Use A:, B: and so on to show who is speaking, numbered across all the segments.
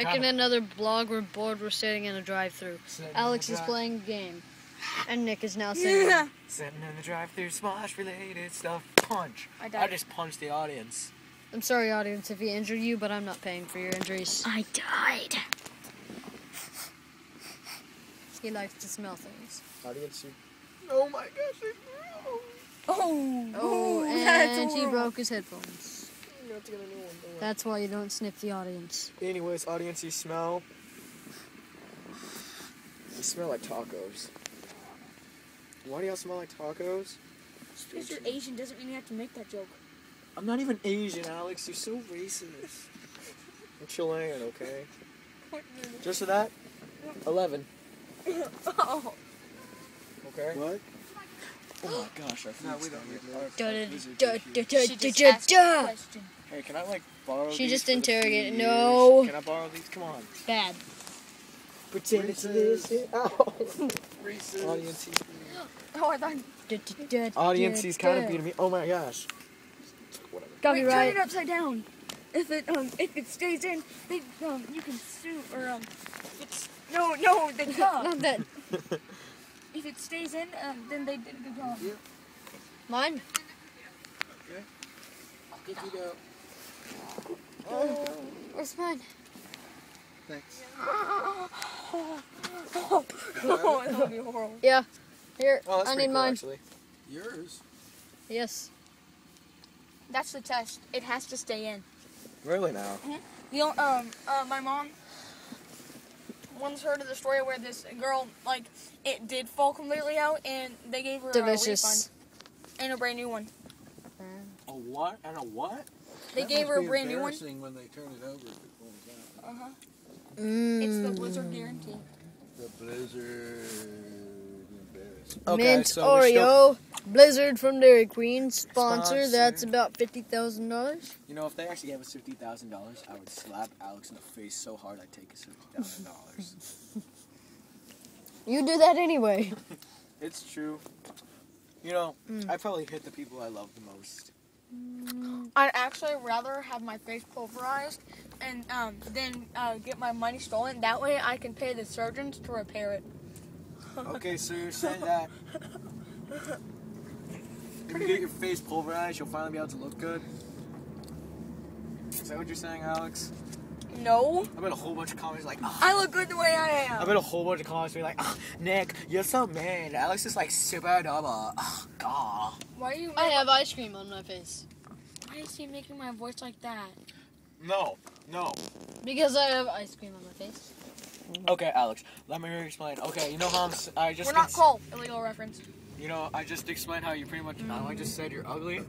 A: Making another vlog. We're bored. We're sitting in a drive-thru. Alex is playing a game, and Nick is now singing.
B: Sitting in the drive-thru, Smosh-related stuff. Punch. I just punched the audience.
A: I'm sorry, audience, if he injured you, but I'm not paying for your injuries.
C: I died.
A: He likes to smell things.
B: Audience, you... Oh my gosh, it's real.
A: Oh, and he broke his headphones.
B: You have to get a new one. Don't worry.
A: That's why you don't snip the audience.
B: Anyways, audience, you smell like tacos. Why do y'all smell like tacos?
C: Just because you're Asian doesn't mean you have to make that joke.
B: I'm not even Asian, Alex. You're so racist. I'm Chilean, okay? Just for that, 11.
C: Oh.
B: Okay. What? Oh my gosh, I forgot. Hey, can I like borrow these?
A: She just interrogated. No.
B: Can I borrow these? Come on.
A: Bad.
B: Pretend it's this. Ow. Audience.
C: Oh, I thought.
B: Audience, he's kind of beating me. Oh my gosh. Whatever.
A: Copyright.
C: Turn it upside down. If it stays in, they you can sue or it's no they can't.
A: Not that.
C: If it stays in, then they did a good job.
B: Yeah.
A: Mine.
B: Okay. Good to go.
A: Where's mine?
B: Thanks.
C: Oh, that would be horrible.
A: Yeah. Here,
B: Oh, that's
A: I
B: pretty
A: need
B: cool,
A: mine.
B: actually. Yours?
A: Yes.
C: That's the test. It has to stay in.
B: Really now?
C: You know, my mom once heard of the story where this girl, like, it did fall completely out, and they gave her
A: Delicious.
C: a refund and a brand new one.
B: A what? And a what?
C: They gave her a brand new one.
D: When they turn it over, if it falls out.
C: It's the Blizzard guarantee.
D: The Blizzard.
B: Okay,
A: Mint
B: so we're
A: Oreo Blizzard from Dairy Queen sponsor.
B: Sponsor.
A: That's about $50,000.
B: You know, if they actually gave us $50,000, I would slap Alex in the face so hard I'd take his $50,000.
A: You do that anyway.
B: It's true. You know, I probably hit the people I love the most.
C: I'd actually rather have my face pulverized and then get my money stolen. That way I can pay the surgeons to repair it.
B: Okay, so you're saying that if you get your face pulverized, you'll finally be able to look good? Is that what you're saying, Alex?
C: No.
B: I bet a whole bunch of comments like, oh.
C: I look good the way I
B: I
C: am.
B: bet a whole bunch of comments be like, oh, Nick, you're so mean. Alex is like super double. Oh, God.
C: Why are you?
A: I have ice cream on my face.
C: Why is he making my voice like that?
B: No.
A: Because I have ice cream on my face.
B: Okay, Alex, let me explain. Okay, you know how I just...
C: We're not cold. Illegal reference.
B: You know, I just explained how you pretty much... I just said you're ugly.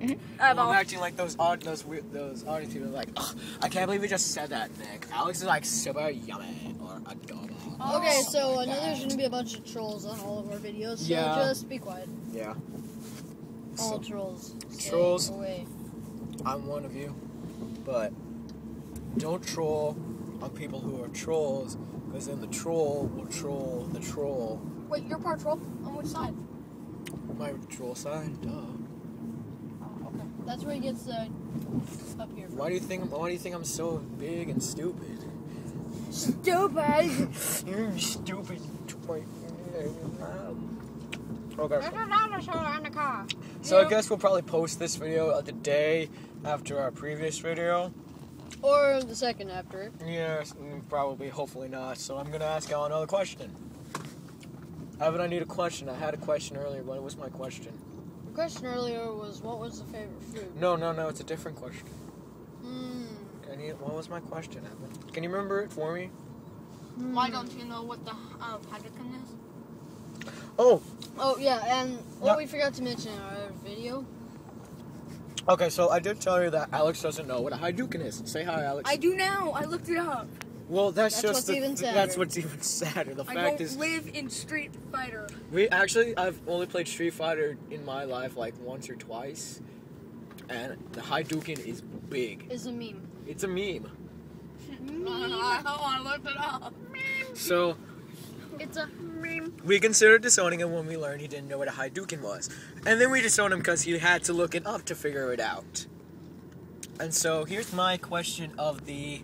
C: I'm
B: I'm acting like those audience people like, ugh, I can't believe you just said that, Nick. Alex is like super yummy or adorable.
A: Okay, so I know there's going to be a bunch of trolls on all of our videos, so
B: Yeah.
A: just be quiet.
B: Yeah.
A: All
B: So,
A: trolls. Stay
B: trolls.
A: away.
B: I'm one of you, but don't troll on people who are trolls, because then the troll will troll the troll.
C: Wait, you're part troll? On which side?
B: My troll side, duh.
C: Oh, okay.
A: That's where he gets up here.
B: Why do you think I'm so big and stupid?
A: Stupid!
B: You're stupid. Okay.
C: There's a dinosaur in the car.
B: So I guess we'll probably post this video the day after our previous video.
A: Or the second after it.
B: Yes, probably, hopefully not. So I'm gonna ask y'all another question. Evan, I need a question. I had a question earlier, but what was my question?
A: The question earlier was, what was the favorite food?
B: No, it's a different question. What was my question, Evan? Can you remember it for me?
C: Why don't you know what the hydrogen is?
B: Oh,
A: yeah, and what we forgot to mention in our other video.
B: okay, so I did tell you that Alex doesn't know what a Hadouken is. Say hi, Alex.
C: I do now. I looked it up.
B: Well,
A: That's what's even sadder.
B: That's what's even sadder. The
C: I
B: fact
C: don't
B: is,
C: live in Street Fighter.
B: I've only played Street Fighter in my life like once or twice, and the Hadouken is big.
A: Is a meme.
B: It's a meme.
C: I looked it up.
B: So
A: It's a meme.
B: we considered disowning him when we learned he didn't know what a Hadouken was, and then we disowned him because he had to look it up to figure it out. And so here's my question of the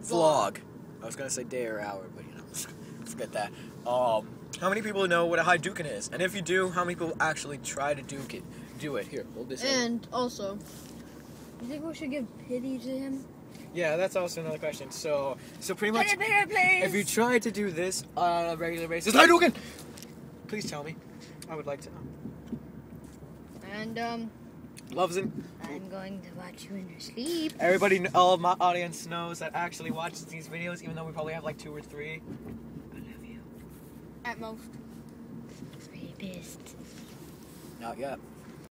B: vlog. I was gonna say day or hour, but you know, forget that. How many people know what a Hadouken is? And if you do, how many people actually try to do it? Here, hold this.
A: And also, you think we should give pity to him?
B: Yeah, that's also another question. So pretty much,
C: Please.
B: if you try to do this on a regular basis, Hadouken! Please tell me. I would like to know.
A: And
B: Loves it.
A: I'm going to watch you in your sleep.
B: Everybody, all of my audience knows that actually watches these videos, even though we probably have like 2 or 3. I love you.
C: At most.
A: Rapist.
B: Not yet.